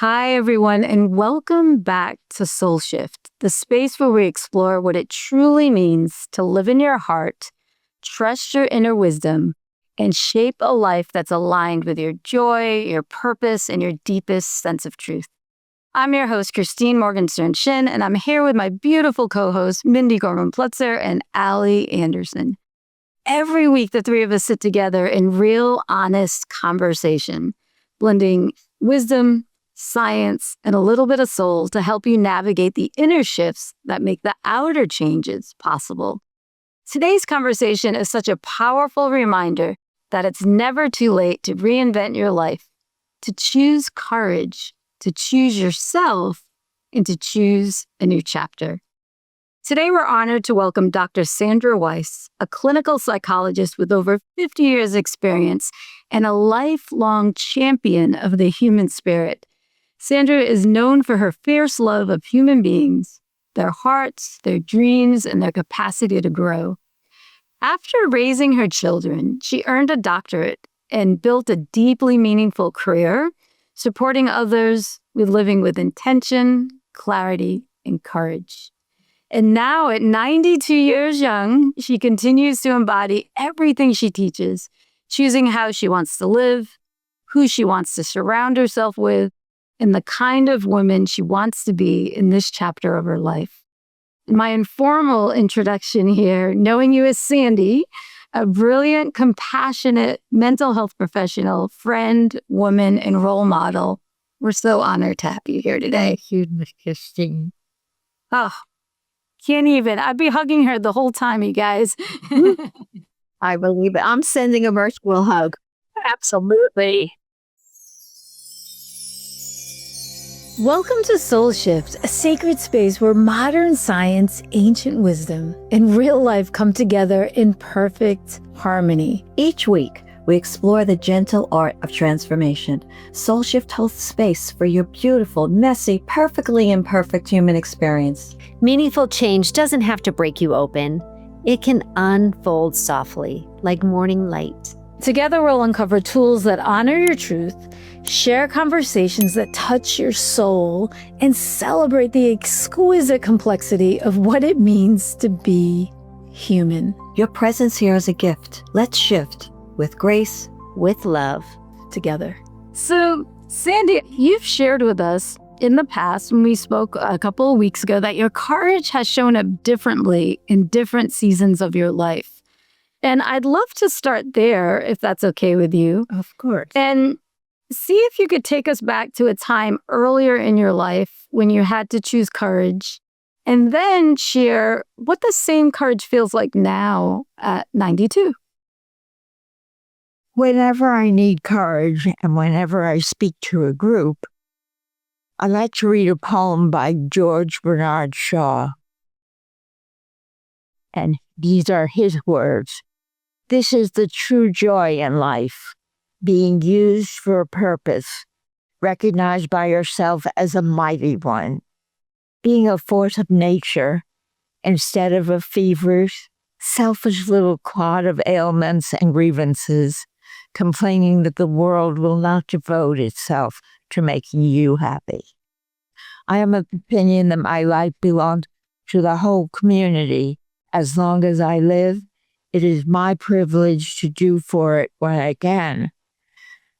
Hi, everyone, and welcome back to SoulShift, the space where we explore what it truly means to live in your heart, trust your inner wisdom, and shape a life that's aligned with your joy, your purpose, and your deepest sense of truth. I'm your host, Christine Morgenstern-Shin, and I'm here with my beautiful co-hosts, Mindy Gorman-Plutzer and Allie Anderson. Every week, the three of us sit together in real, honest conversation, blending wisdom, science, and a little bit of soul to help you navigate the inner shifts that make the outer changes possible. Today's conversation is such a powerful reminder that it's never too late to reinvent your life, to choose courage, to choose yourself, and to choose a new chapter. Today, we're honored to welcome Dr. Sandra Weiss, a clinical psychologist with over 50 years' experience and a lifelong champion of the human spirit. Sandra is known for her fierce love of human beings, their hearts, their dreams, and their capacity to grow. After raising her children, she earned a doctorate and built a deeply meaningful career, supporting others with living with intention, clarity, and courage. And now, at 92 years young, she continues to embody everything she teaches, choosing how she wants to live, who she wants to surround herself with, and the kind of woman she wants to be in this chapter of her life. My informal introduction here, knowing you as Sandy, a brilliant, compassionate mental health professional, friend, woman, and role model. We're so honored to have you here today. Thank you, Miss Christine. Oh, can't even. I'd be hugging her the whole time, you guys. I believe it. I'm sending a virtual hug. Absolutely. Welcome to SoulShift, a sacred space where modern science, ancient wisdom, and real life come together in perfect harmony. Each week, we explore the gentle art of transformation. SoulShift holds space for your beautiful, messy, perfectly imperfect human experience. Meaningful change doesn't have to break you open. It can unfold softly, like morning light. Together, we'll uncover tools that honor your truth, share conversations that touch your soul, and celebrate the exquisite complexity of what it means to be human. Your presence here is a gift. Let's shift with grace, with love, together. So, Sandy, you've shared with us in the past when we spoke a couple of weeks ago that your courage has shown up differently in different seasons of your life. And I'd love to start there, if that's okay with you. Of course. And see if you could take us back to a time earlier in your life when you had to choose courage, and then share what the same courage feels like now at 92. Whenever I need courage and whenever I speak to a group, I like to read a poem by George Bernard Shaw. And these are his words. This is the true joy in life, being used for a purpose, recognized by yourself as a mighty one, being a force of nature instead of a feverish, selfish little clod of ailments and grievances, complaining that the world will not devote itself to making you happy. I am of the opinion that my life belongs to the whole community. As long as I live, it is my privilege to do for it what I can.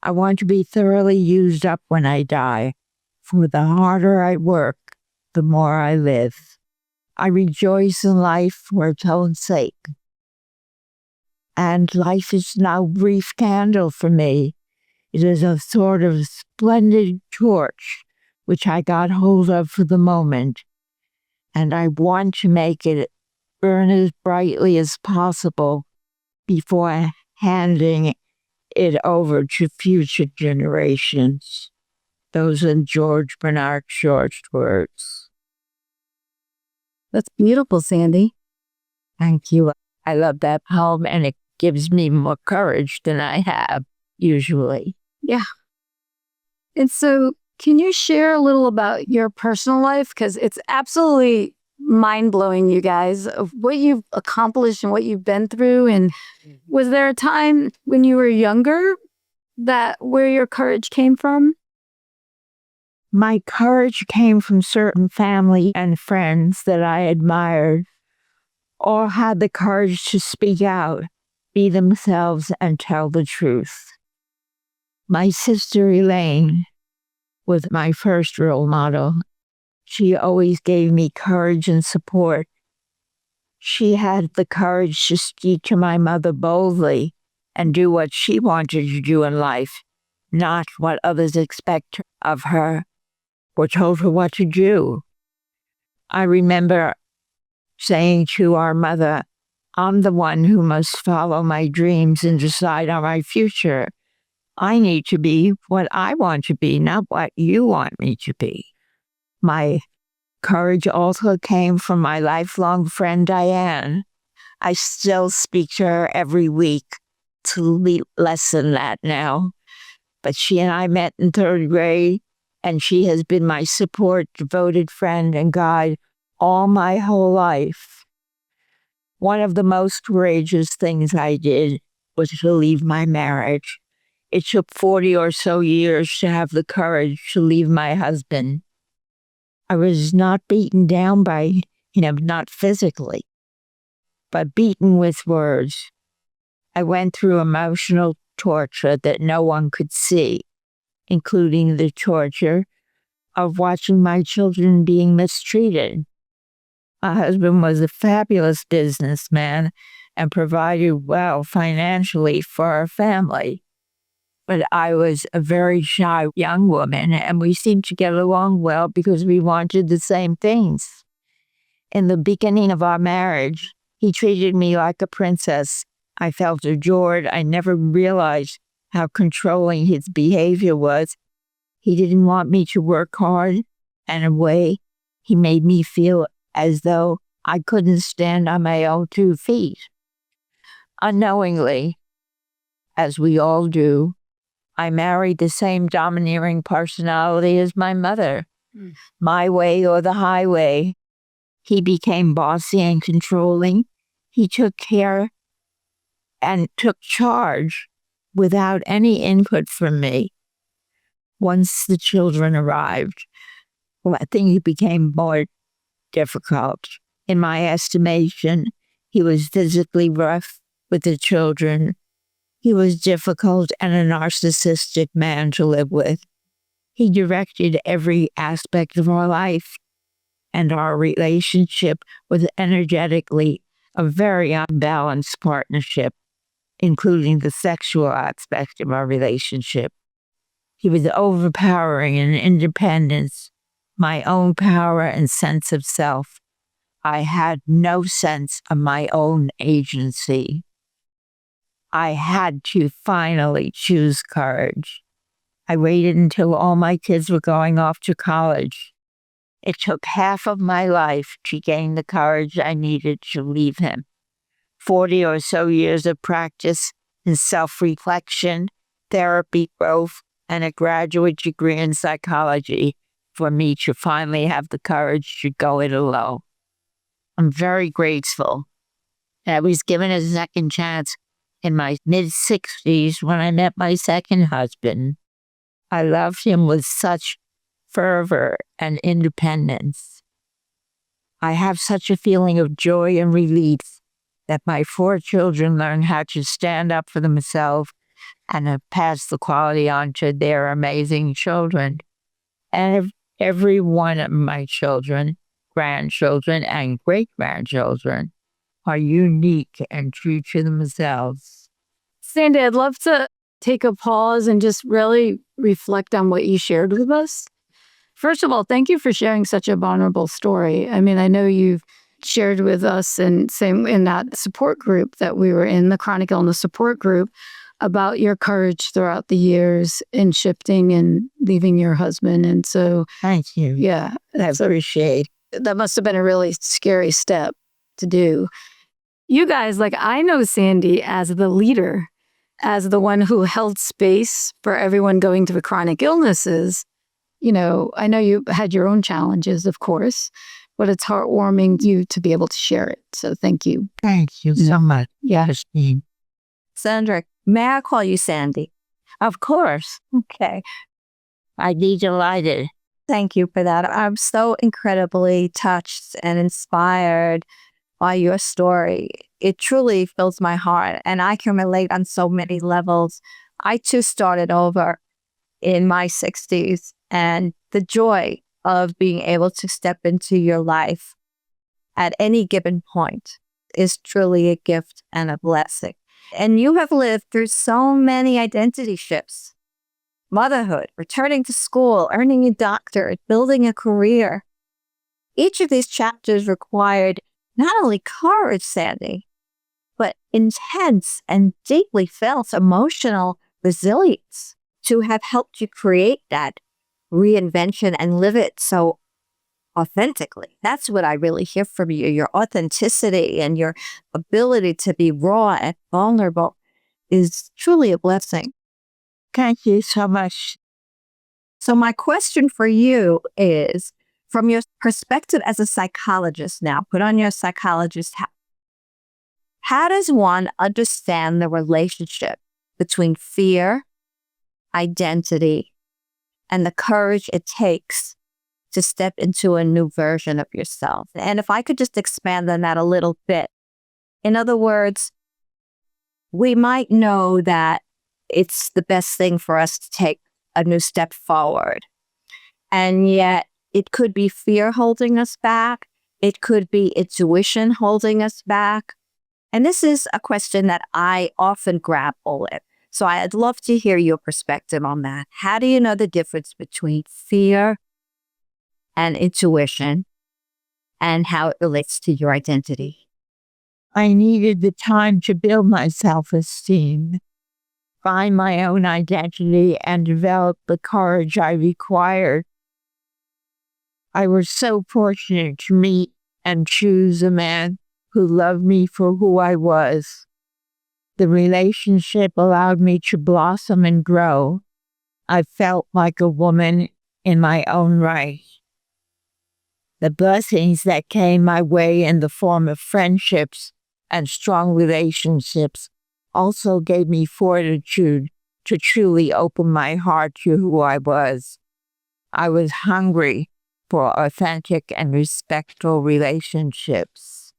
I want to be thoroughly used up when I die, for the harder I work, the more I live. I rejoice in life for its own sake. And life is no brief candle for me. It is a sort of splendid torch, which I got hold of for the moment. And I want to make it burn as brightly as possible before handing it over to future generations. Those are George Bernard Shaw's words. That's beautiful, Sandy. Thank you. I love that poem, and it gives me more courage than I have usually. Yeah. And so, can you share a little about your personal life? Because it's absolutely mind-blowing, you guys, of what you've accomplished and what you've been through. And was there a time when you were younger that where your courage came from? My courage came from certain family and friends that I admired. All had the courage to speak out, be themselves, and tell the truth. My sister Elaine was my first role model. She always gave me courage and support. She had the courage to speak to my mother boldly and do what she wanted to do in life, not what others expect of her or told her what to do. I remember saying to our mother, I'm the one who must follow my dreams and decide on my future. I need to be what I want to be, not what you want me to be. My courage also came from my lifelong friend, Diane. I still speak to her every week. It's less than that now. But she and I met in third grade, and she has been my support, devoted friend, and guide all my whole life. One of the most courageous things I did was to leave my marriage. It took 40 or so years to have the courage to leave my husband. I was not beaten down by, not physically, but beaten with words. I went through emotional torture that no one could see, including the torture of watching my children being mistreated. My husband was a fabulous businessman and provided well financially for our family. But I was a very shy young woman, and we seemed to get along well because we wanted the same things. In the beginning of our marriage, he treated me like a princess. I felt adored. I never realized how controlling his behavior was. He didn't want me to work hard, and in a way, he made me feel as though I couldn't stand on my own 2 feet. Unknowingly, as we all do, I married the same domineering personality as my mother. My way or the highway. He became bossy and controlling. He took care and took charge without any input from me. Once the children arrived, I think it became more difficult. In my estimation, he was physically rough with the children. He was difficult and a narcissistic man to live with. He directed every aspect of our life, and our relationship was energetically a very unbalanced partnership, including the sexual aspect of our relationship. He was overpowering in independence, my own power and sense of self. I had no sense of my own agency. I had to finally choose courage. I waited until all my kids were going off to college. It took half of my life to gain the courage I needed to leave him. 40 or so years of practice in self-reflection, therapy growth, and a graduate degree in psychology for me to finally have the courage to go it alone. I'm very grateful. I was given a second chance in my mid-60s when I met my second husband. I loved him with such fervor and independence. I have such a feeling of joy and relief that my 4 children learned how to stand up for themselves and have passed the quality on to their amazing children. And every one of my children, grandchildren, and great-grandchildren are unique and true to themselves. Sandy, I'd love to take a pause and just really reflect on what you shared with us. First of all, thank you for sharing such a vulnerable story. I mean, I know you've shared with us and same in that support group that we were in, the chronic illness support group, about your courage throughout the years in shifting and leaving your husband. And so, thank you. Yeah, I appreciate. That must have been a really scary step to do. You guys, I know Sandy as the leader, as the one who held space for everyone going through chronic illnesses. I know you had your own challenges, of course, but it's heartwarming you to be able to share it. So thank you. Thank you so much. Yes. Sandra, may I call you Sandy? Of course. Okay. I'd be delighted. Thank you for that. I'm so incredibly touched and inspired by your story. It truly fills my heart, and I can relate on so many levels. I too started over in my 60s, and the joy of being able to step into your life at any given point is truly a gift and a blessing. And you have lived through so many identity shifts: motherhood, returning to school, earning a doctorate, building a career. Each of these chapters required not only courage, Sandy, but intense and deeply felt emotional resilience to have helped you create that reinvention and live it so authentically. That's what I really hear from you. Your authenticity and your ability to be raw and vulnerable is truly a blessing. Thank you so much. So my question for you is, from your perspective as a psychologist now, put on your psychologist hat, how does one understand the relationship between fear, identity, and the courage it takes to step into a new version of yourself? And if I could just expand on that a little bit. In other words, we might know that it's the best thing for us to take a new step forward. And yet it could be fear holding us back. It could be intuition holding us back. And this is a question that I often grapple with. So I'd love to hear your perspective on that. How do you know the difference between fear and intuition and how it relates to your identity? I needed the time to build my self-esteem, find my own identity, and develop the courage I required. I was so fortunate to meet and choose a man who loved me for who I was. The relationship allowed me to blossom and grow. I felt like a woman in my own right. The blessings that came my way in the form of friendships and strong relationships also gave me fortitude to truly open my heart to who I was. I was hungry for authentic and respectful relationships.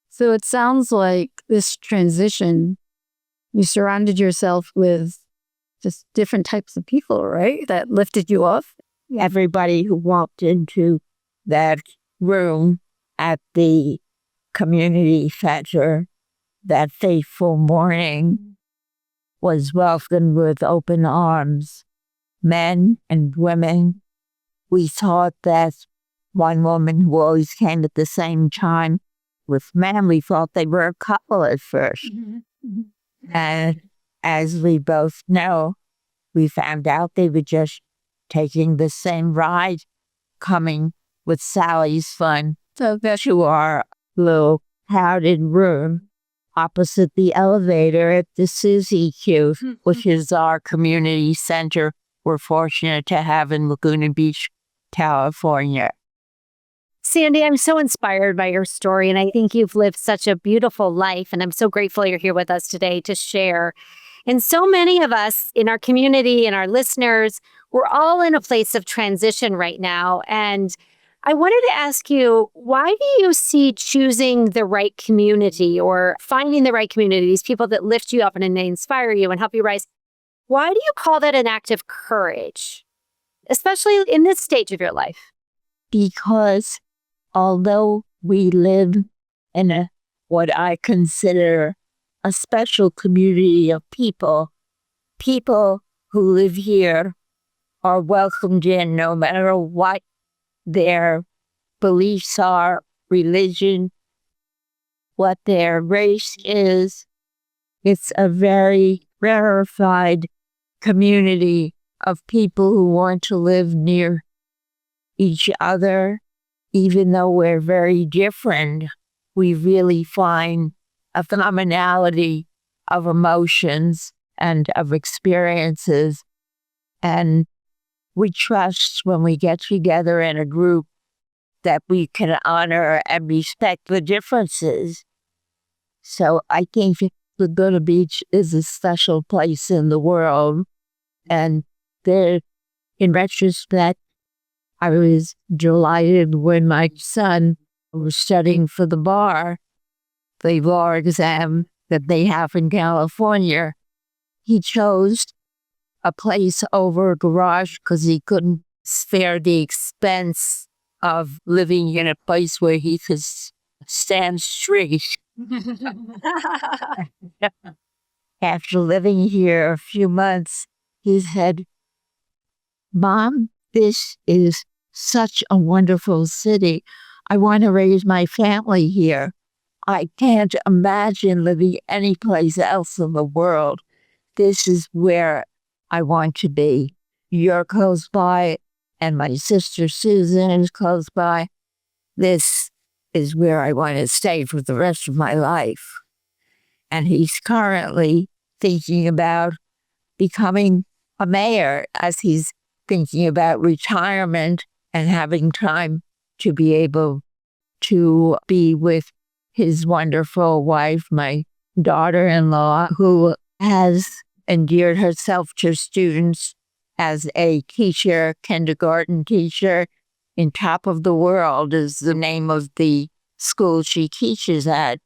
So it sounds like this transition, you surrounded yourself with just different types of people, right? That lifted you up. Everybody who walked into that room at the community center that fateful morning was welcomed with open arms. Men and women. We thought that one woman who always came at the same time with men, we thought they were a couple at first. And as we both know, we found out they were just taking the same ride, coming with Sally's fun to our little crowded room opposite the elevator at the Suzy Q, which is our community center we're fortunate to have in Laguna Beach, California. Sandy, I'm so inspired by your story, and I think you've lived such a beautiful life, and I'm so grateful you're here with us today to share. And so many of us in our community and our listeners, we're all in a place of transition right now. And I wanted to ask you, why do you see choosing the right community or finding the right community, these people that lift you up and inspire you and help you rise, why do you call that an act of courage, especially in this stage of your life? Because although we live in what I consider a special community of people, people who live here are welcomed in no matter what their beliefs are, religion, what their race is. It's a very rarefied community of people who want to live near each other. Even though we're very different, we really find a commonality of emotions and of experiences. And we trust when we get together in a group that we can honor and respect the differences. So I think Laguna Beach is a special place in the world. And there, in retrospect, I was delighted when my son was studying for the bar exam that they have in California. He chose a place over a garage because he couldn't spare the expense of living in a place where he could stand straight. After living here a few months, he said, "Mom, this is such a wonderful city. I want to raise my family here. I can't imagine living anyplace else in the world. This is where I want to be. You're close by, and my sister Susan is close by. This is where I want to stay for the rest of my life." And he's currently thinking about becoming a mayor as he's thinking about retirement and having time to be able to be with his wonderful wife, my daughter-in-law, who has endeared herself to students as a teacher, kindergarten teacher. In Top of the World is the name of the school she teaches at.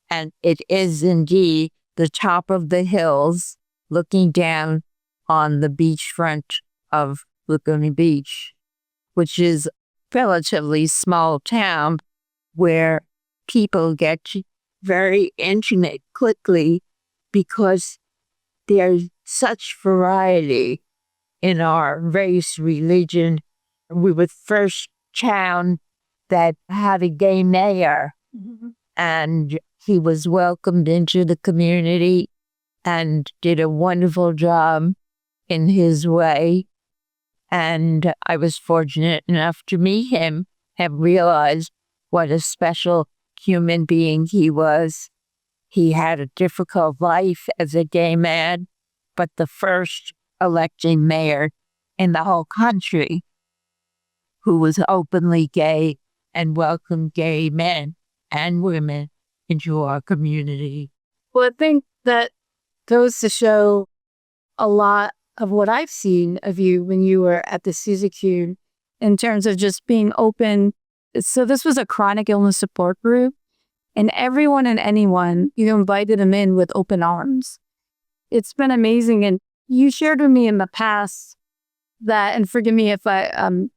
And it is indeed the top of the hills looking down on the beachfront of Laguna Beach, which is a relatively small town where people get very intimate quickly because there's such variety in our race, religion. We were the first town that had a gay mayor, and he was welcomed into the community and did a wonderful job in his way. And I was fortunate enough to meet him and realize what a special human being he was. He had a difficult life as a gay man, but the first elected mayor in the whole country who was openly gay and welcomed gay men and women into our community. Well, I think that goes to show a lot of what I've seen of you when you were at the CZQ in terms of just being open. So this was a chronic illness support group, and everyone and anyone, you invited them in with open arms. It's been amazing. And you shared with me in the past that, and forgive me if I'm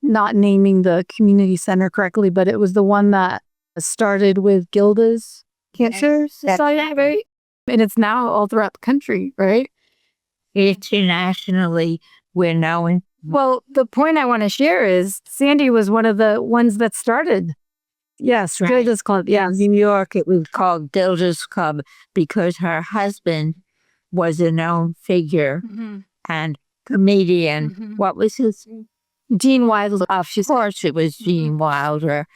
not naming the community center correctly, but it was the one that started with Gilda's Cancer Society, right? And it's now all throughout the country, right? Internationally, we're known. Well, the point I want to share is Sandy was one of the ones that started. Yes, right. Gilda's Club. Yeah. In New York, it was called Gilda's Club because her husband was a known figure and comedian. What was his name? Gene Wilder. Of course, it was Gene Wilder.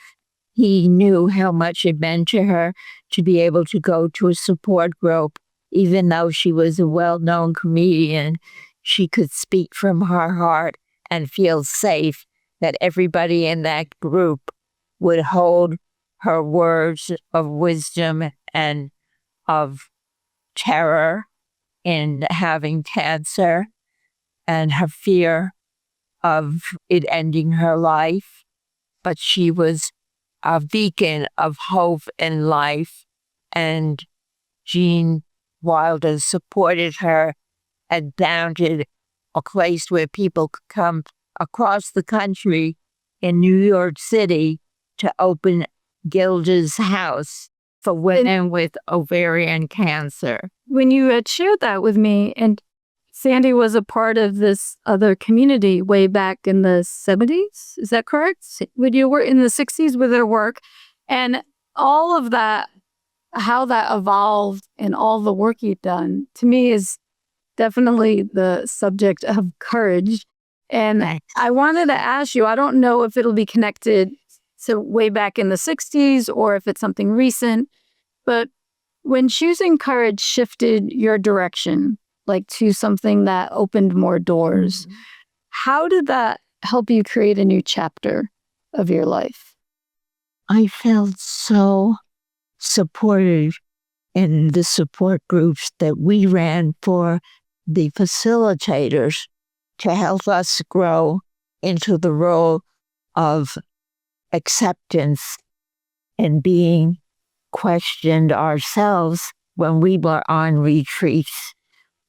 He knew how much it meant to her to be able to go to a support group. Even though she was a well-known comedian, she could speak from her heart and feel safe that everybody in that group would hold her words of wisdom and of terror in having cancer and her fear of it ending her life. But she was a beacon of hope and life, and Gene Wilder supported her and founded a place where people could come across the country in New York City to open Gilda's House for women with ovarian cancer. When you had shared that with me, and Sandy was a part of this other community way back in the 70s, is that correct? When you were in the 60s with her work, and all of that, how that evolved and all the work you've done, to me is definitely the subject of courage. And Thanks. I wanted to ask you, I don't know if it'll be connected to way back in the 60s or if it's something recent, but when choosing courage shifted your direction, like to something that opened more doors, how did that help you create a new chapter of your life? I felt so supported in the support groups that we ran for the facilitators to help us grow into the role of acceptance and being questioned ourselves when we were on retreats.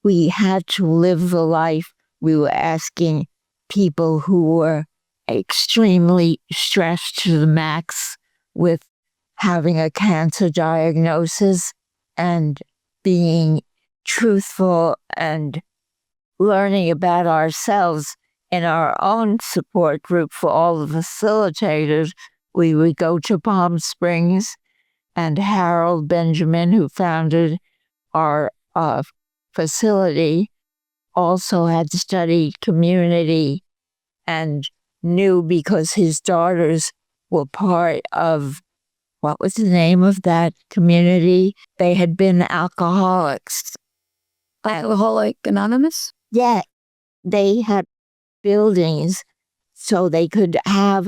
We had to live the life. We were asking people who were extremely stressed to the max with having a cancer diagnosis and being truthful and learning about ourselves in our own support group for all the facilitators. We would go to Palm Springs, and Harold Benjamin, who founded our facility, also had studied community and knew, because his daughters were part of, what was the name of that community? They had been alcoholics. Alcoholic Anonymous? Yeah, they had buildings so they could have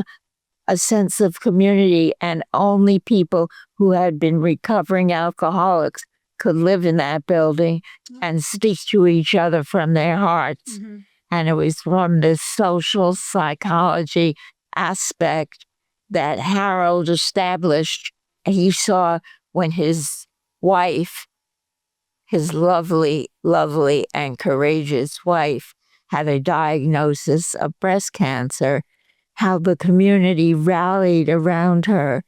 a sense of community, and only people who had been recovering alcoholics could live in that building and speak to each other from their hearts. Mm-hmm. And it was from this social psychology aspect that Harold established. And he saw when his wife, his lovely, lovely and courageous wife, had a diagnosis of breast cancer, how the community rallied around her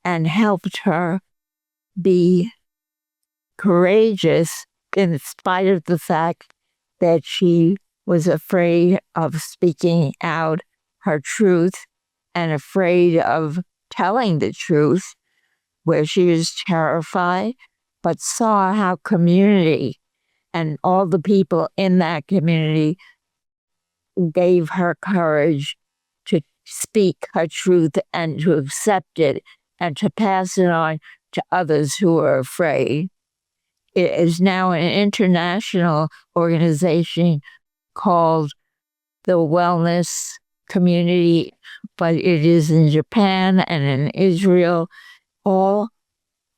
and helped her be courageous in spite of the fact that she was afraid of speaking out her truth and afraid of telling the truth, where she was terrified, but saw how community and all the people in that community gave her courage to speak her truth and to accept it and to pass it on to others who are afraid. It is now an international organization called the Wellness Community, but it is in Japan and in Israel. All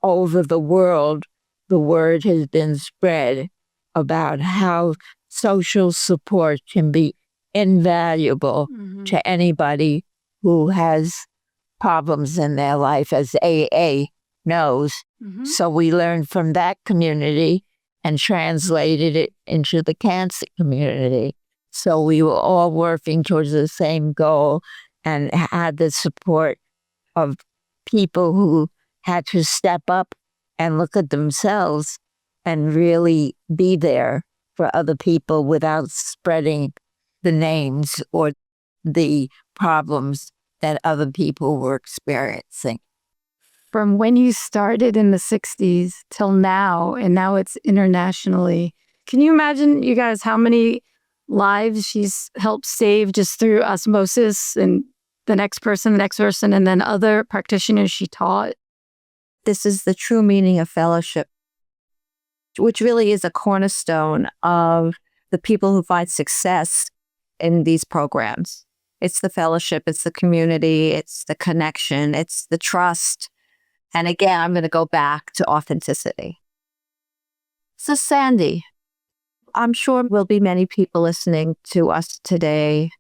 over the world, the word has been spread about how social support can be invaluable to anybody who has problems in their life, as AA knows. So we learned from that community and translated it into the cancer community. So we were all working towards the same goal and had the support of people who had to step up and look at themselves and really be there for other people without spreading the names or the problems that other people were experiencing. From when you started in the 60s till now, and now it's internationally, can you imagine, you guys, how many lives she's helped save just through osmosis, and the next person, and then other practitioners she taught? This is the true meaning of fellowship, which really is a cornerstone of the people who find success in these programs. It's the fellowship, it's the community, it's the connection, it's the trust. And again, I'm going to go back to authenticity. So Sandy, I'm sure there'll be many people listening to us today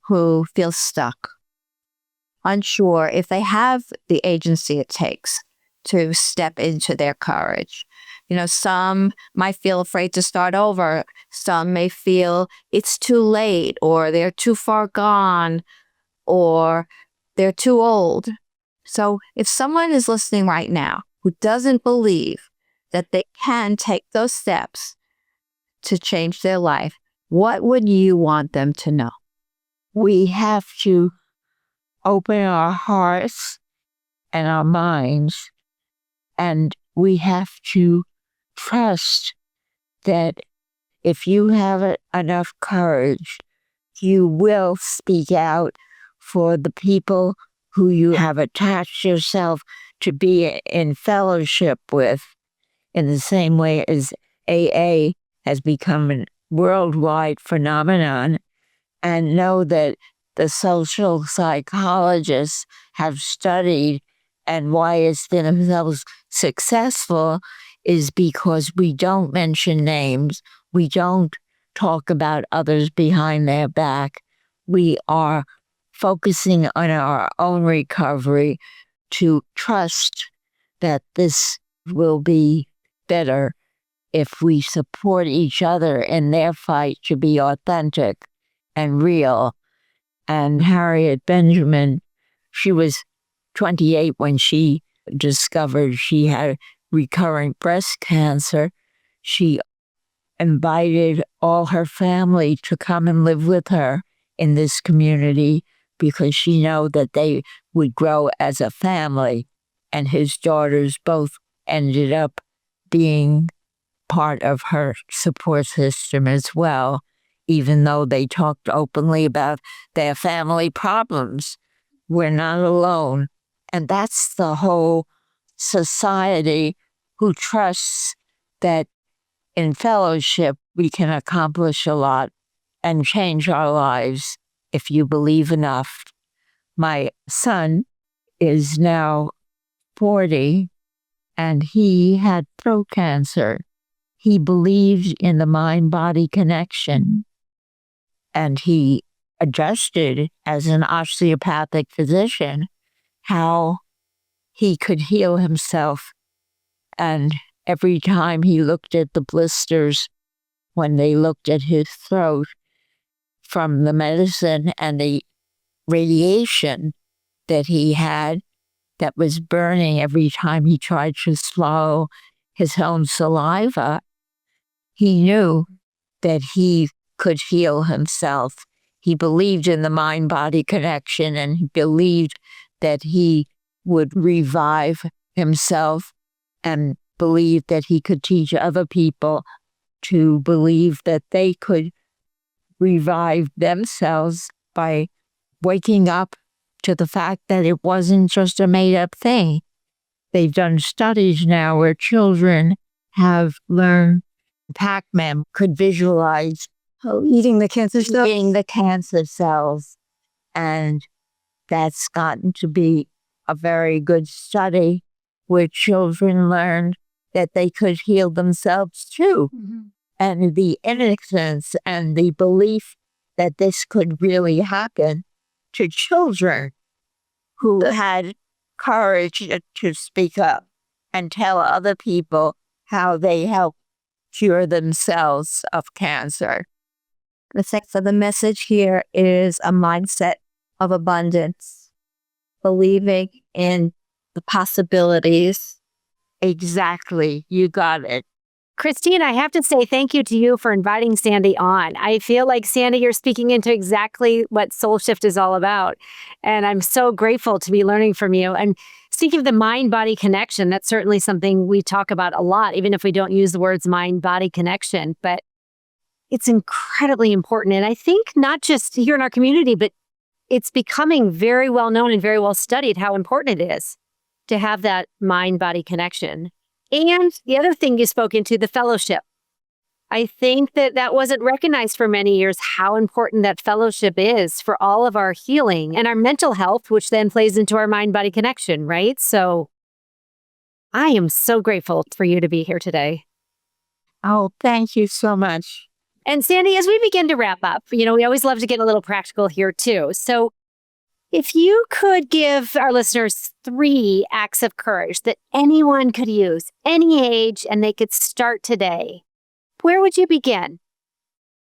who feel stuck, unsure if they have the agency it takes to step into their courage. You know, some might feel afraid to start over. Some may feel it's too late, or they're too far gone, or they're too old. So if someone is listening right now who doesn't believe that they can take those steps to change their life, what would you want them to know? We have to open our hearts and our minds, and we have to trust that if you have enough courage, you will speak out for the people who you have attached yourself to be in fellowship with, in the same way as AA has become a worldwide phenomenon, and know that the social psychologists have studied, and why it's been themselves successful is because we don't mention names. We don't talk about others behind their back. We are focusing on our own recovery, to trust that this will be better if we support each other in their fight to be authentic and real. And Harriet Benjamin, she was 28 when she discovered she had recurrent breast cancer. She invited all her family to come and live with her in this community because she knew that they would grow as a family. And his daughters both ended up being part of her support system as well, even though they talked openly about their family problems. We're not alone. And that's the whole society who trusts that in fellowship we can accomplish a lot and change our lives if you believe enough. My son is now 40 and he had throat cancer. He believed in the mind-body connection and he adjusted as an osteopathic physician how he could heal himself. And every time he looked at the blisters, when they looked at his throat from the medicine and the radiation that he had that was burning every time he tried to swallow his own saliva, he knew that he could heal himself. He believed in the mind-body connection and he believed that he would revive himself and believed that he could teach other people to believe that they could revive themselves by waking up to the fact that it wasn't just a made-up thing. They've done studies now where children have learned Pac-Man could visualize Eating the cancer cells. eating the cancer cells. And that's gotten to be a very good study where children learned that they could heal themselves too. Mm-hmm. And the innocence and the belief that this could really happen to children who had courage to speak up and tell other people how they help cure themselves of cancer. So the message here is a mindset of abundance, believing in the possibilities. Exactly. You got it. Christine, I have to say thank you to you for inviting Sandy on. I feel like, Sandy, you're speaking into exactly what SoulShift is all about. And I'm so grateful to be learning from you. And speaking of the mind-body connection, that's certainly something we talk about a lot, even if we don't use the words mind-body connection. But it's incredibly important. And I think not just here in our community, but it's becoming very well known and very well studied how important it is to have that mind-body connection. And the other thing you spoke into, the fellowship. I think that wasn't recognized for many years, how important that fellowship is for all of our healing and our mental health, which then plays into our mind-body connection, right? So I am so grateful for you to be here today. Oh, thank you so much. And Sandy, as we begin to wrap up, we always love to get a little practical here too. So if you could give our listeners 3 acts of courage that anyone could use, any age, and they could start today, where would you begin?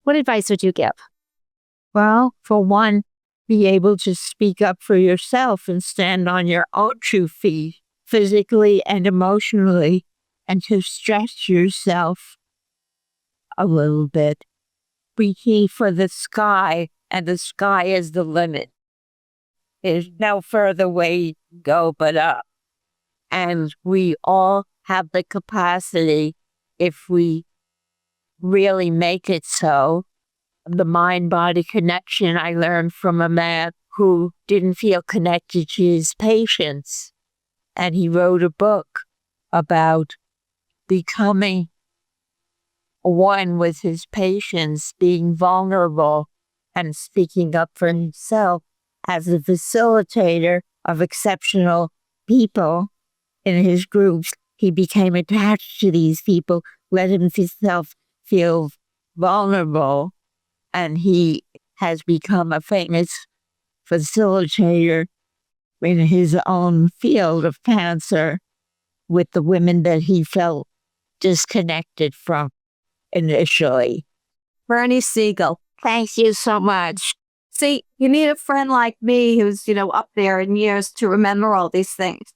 What advice would you give? Well, for one, be able to speak up for yourself and stand on your own 2 feet, physically and emotionally, and to stretch yourself a little bit. Reaching for the sky, and the sky is the limit. There's no further way to go but up. And we all have the capacity, if we really make it so. The mind-body connection I learned from a man who didn't feel connected to his patients. And he wrote a book about becoming one with his patients, being vulnerable and speaking up for himself. As a facilitator of exceptional people in his groups, he became attached to these people, let himself feel vulnerable, and he has become a famous facilitator in his own field of cancer with the women that he felt disconnected from initially. Bernie Siegel. Thank you so much. See, you need a friend like me who's, up there in years to remember all these things.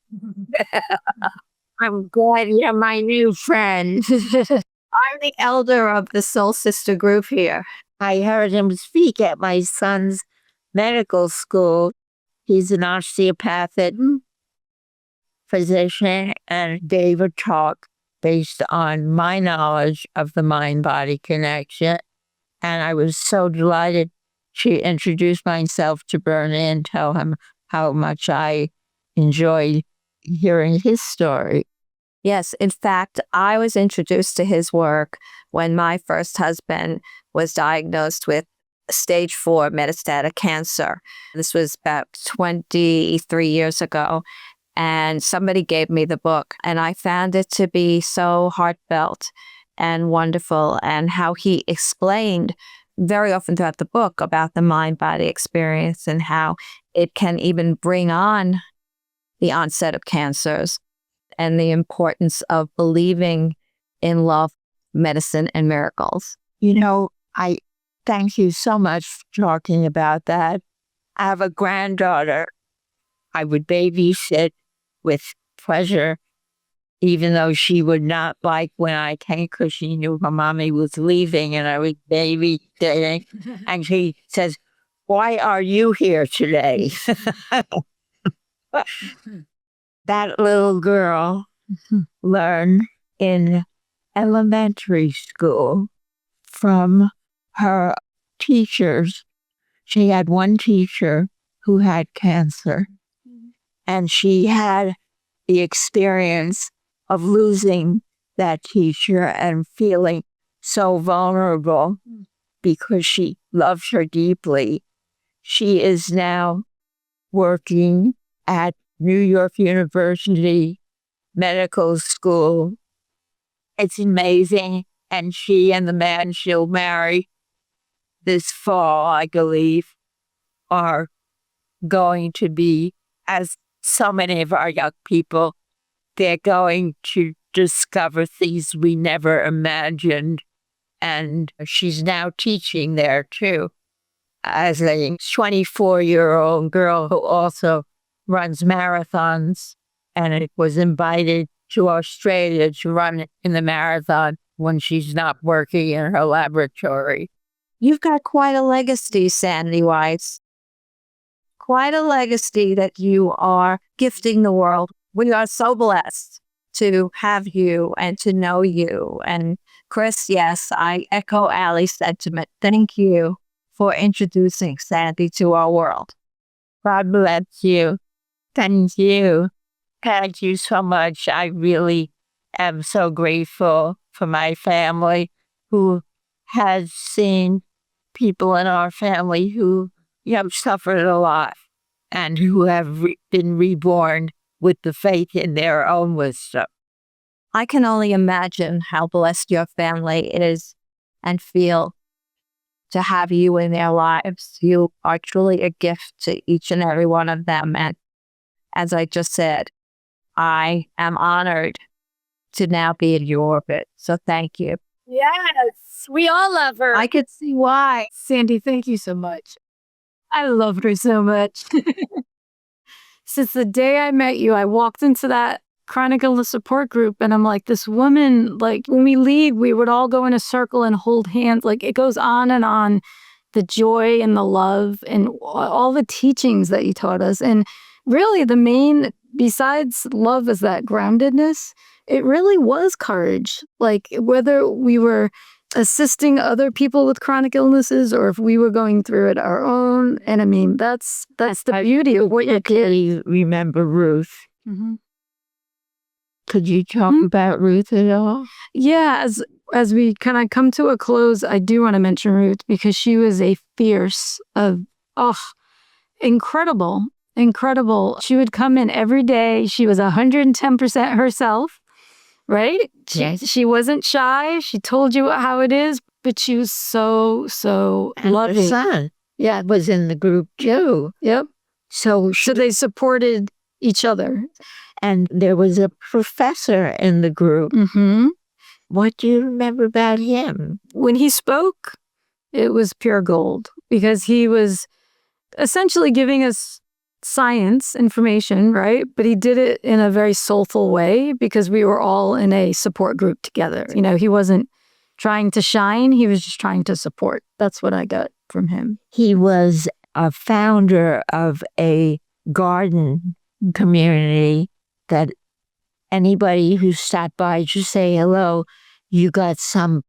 I'm glad you're my new friend. I'm the elder of the Soul Sister group here. I heard him speak at my son's medical school. He's an osteopathic physician and gave a talk based on my knowledge of the mind-body connection. And I was so delighted to introduce myself to Bernie and tell him how much I enjoyed hearing his story. Yes, in fact, I was introduced to his work when my first husband was diagnosed with stage 4 metastatic cancer. This was about 23 years ago. And somebody gave me the book, and I found it to be so heartfelt and wonderful, and how he explained very often throughout the book about the mind-body experience and how it can even bring on the onset of cancers, and the importance of believing in love, medicine, and miracles. I thank you so much for talking about that. I have a granddaughter I would babysit with pleasure, even though she would not like when I came because she knew her mommy was leaving and I was babysitting. And she says, "Why are you here today?" That little girl learned in elementary school from her teachers. She had one teacher who had cancer, and she had the experience of losing that teacher and feeling so vulnerable because she loved her deeply. She is now working at New York University Medical School. It's amazing. And she and the man she'll marry this fall, I believe, are going to be, as so many of our young people, they're going to discover things we never imagined. And she's now teaching there too, as a 24-year-old girl who also runs marathons, and it was invited to Australia to run in the marathon when she's not working in her laboratory. You've got quite a legacy, Sandy Weiss. Quite a legacy that you are gifting the world. We are so blessed to have you and to know you. And Chris, yes, I echo Allie's sentiment. Thank you for introducing Sandy to our world. God bless you. Thank you. Thank you so much. I really am so grateful for my family who has seen people in our family who have suffered a lot and who have been reborn with the faith in their own wisdom. I can only imagine how blessed your family is and feel to have you in their lives. You are truly a gift to each and every one of them. And as I just said, I am honored to now be in your orbit. So thank you. Yes, we all love her. I could see why. Sandy, thank you so much. I loved her so much. Since the day I met you, I walked into that chronic illness support group and I'm like, this woman, like when we leave, we would all go in a circle and hold hands. Like it goes on and on, the joy and the love and all the teachings that you taught us. And really the main, besides love, is that groundedness. It really was courage. Like whether we were assisting other people with chronic illnesses or if we were going through it our own. And I mean, that's the beauty of what you did. Remember Ruth? Mm-hmm. Could you talk about Ruth at all? Yeah, as we kind of come to a close, I do want to mention Ruth because she was a fierce incredible. She would come in every day. She was 110% herself, right? Yes. She wasn't shy. She told you how it is, but she was so loving. Son. was in the group too. Yep. So So they supported each other. and there was a professor in the group. Mm-hmm. What do you remember about him? When he spoke, it was pure gold because he was essentially giving us science information, right? But he did it in a very soulful way because we were all in a support group together. You know, he wasn't trying to shine, he was just trying to support. That's what I got from him. He was a founder of a garden community that anybody who stopped by to say hello, you got some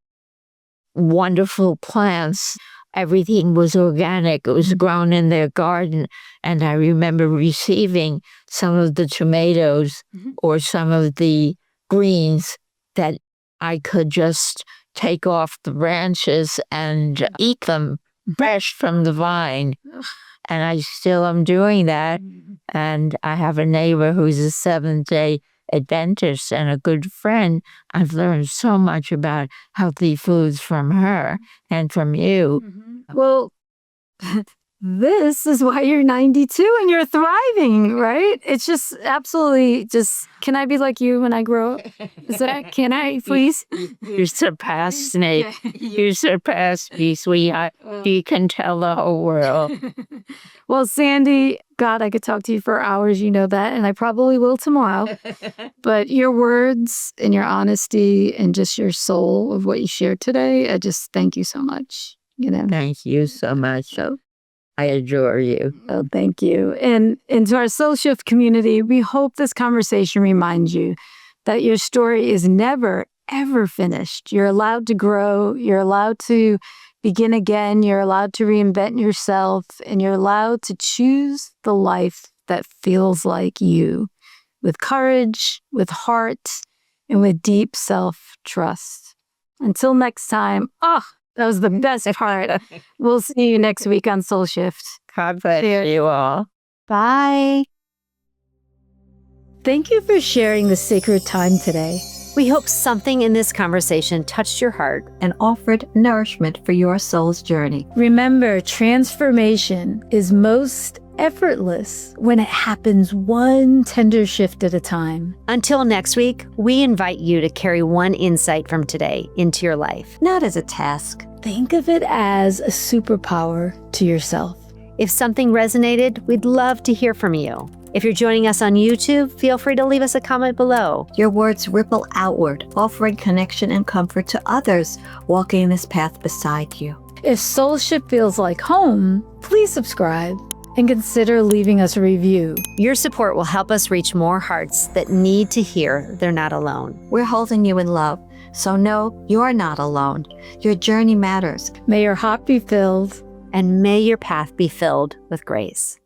wonderful plants. Everything was organic. It was grown in their garden. And I remember receiving some of the tomatoes or some of the greens that I could just take off the branches and eat them fresh from the vine. And I still am doing that. And I have a neighbor who's a Seventh-day Adventist and a good friend. I've learned so much about healthy foods from her and from you. Well, this is why you're 92 and you're thriving, right? It's just absolutely just, can I be like you when I grow up? Is that, can I, please? You surpassed me. You surpassed me, sweetheart. You can tell the whole world. Well, Sandy, God, I could talk to you for hours, you know that, and I probably will tomorrow. But your words and your honesty and just your soul of what you shared today, I just thank you so much. You know. Thank you so much. So, I adore you. oh, thank you. And to our SoulShift community, we hope this conversation reminds you that your story is never, ever finished. You're allowed to grow. You're allowed to begin again. You're allowed to reinvent yourself. And you're allowed to choose the life that feels like you, with courage, with heart, and with deep self-trust. Until next time, that was the best part. We'll see you next week on SoulShift. God bless Cheers. you all. Bye. Thank you for sharing the sacred time today. We hope something in this conversation touched your heart. and offered nourishment for your soul's journey. Remember, transformation is most effortless when it happens one tender shift at a time. Until next week, we invite you to carry one insight from today into your life. Not as a task. Think of it as a superpower to yourself. If something resonated, we'd love to hear from you. If you're joining us on YouTube, feel free to leave us a comment below. Your words ripple outward, offering connection and comfort to others walking this path beside you. If SoulShift feels like home, please subscribe and consider leaving us a review. Your support will help us reach more hearts that need to hear they're not alone. We're holding you in love, so know you're not alone. Your journey matters. May your heart be filled. And may your path be filled with grace.